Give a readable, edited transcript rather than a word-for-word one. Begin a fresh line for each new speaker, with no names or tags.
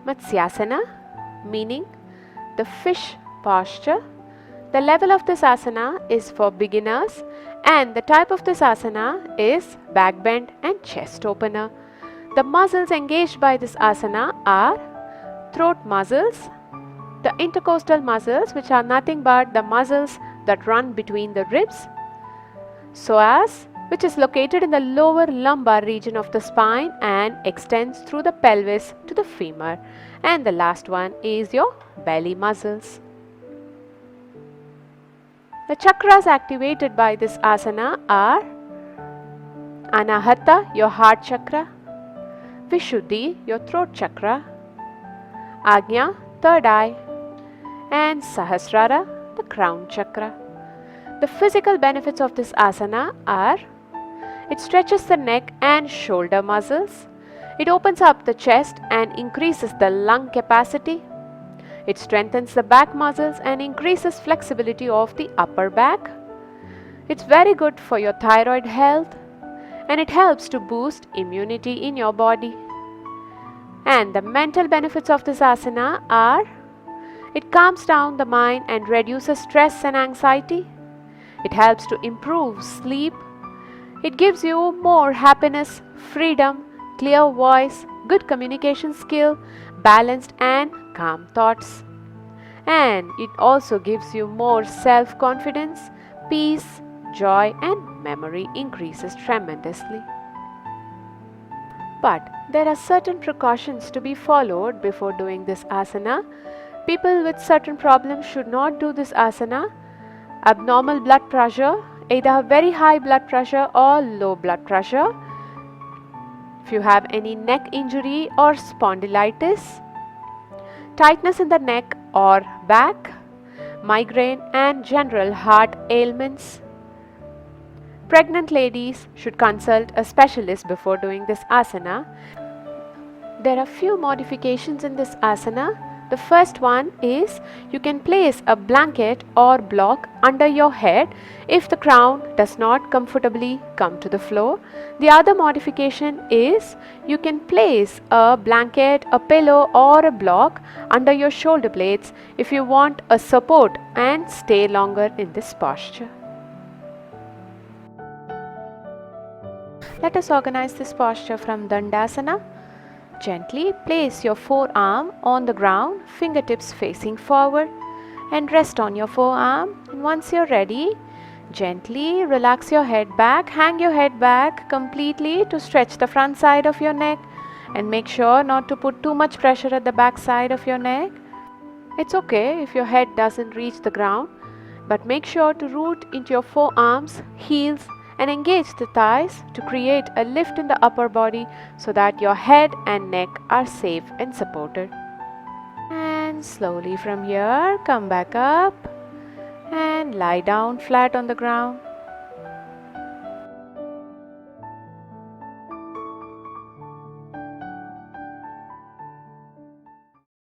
Matsyasana, meaning the fish posture. The level of this asana is for beginners and the type of this asana is back bend and chest opener. The muscles engaged by this asana are throat muscles, the intercostal muscles, which are nothing but the muscles that run between the ribs, psoas, which is located in the lower lumbar region of the spine and extends through the pelvis to the femur, and the last one is your belly muscles. The chakras activated by this asana are Anahata, your heart chakra, Vishuddhi, your throat chakra, Ajna, third eye, and Sahasrara, the crown chakra. The physical benefits of this asana are: it stretches the neck and shoulder muscles, it opens up the chest and increases the lung capacity, it strengthens the back muscles and increases flexibility of the upper back, it's very good for your thyroid health, and it helps to boost immunity in your body. And the mental benefits of this asana are: it calms down the mind and reduces stress and anxiety, it helps to improve sleep, it gives you more happiness, freedom, clear voice, good communication skill, balanced and calm thoughts. And it also gives you more self-confidence, peace, joy, and memory increases tremendously. But there are certain precautions to be followed before doing this asana. People with certain problems should not do this asana. Abnormal blood pressure, either very high blood pressure or low blood pressure. If you have any neck injury or spondylitis, tightness in the neck or back, migraine and general heart ailments. Pregnant ladies should consult a specialist before doing this asana. There are few modifications in this asana. The first one is you can place a blanket or block under your head if the crown does not comfortably come to the floor. The other modification is you can place a blanket, a pillow or a block under your shoulder blades if you want a support and stay longer in this posture. Let us organize this posture from Dandasana. Gently place your forearm on the ground, fingertips facing forward, and rest on your forearm. And once you're ready, gently relax your head back, hang your head back completely to stretch the front side of your neck, and make sure not to put too much pressure at the back side of your neck. It's okay if your head doesn't reach the ground, but make sure to root into your forearms, heels, and engage the thighs to create a lift in the upper body so that your head and neck are safe and supported. And slowly from here, come back up and lie down flat on the ground.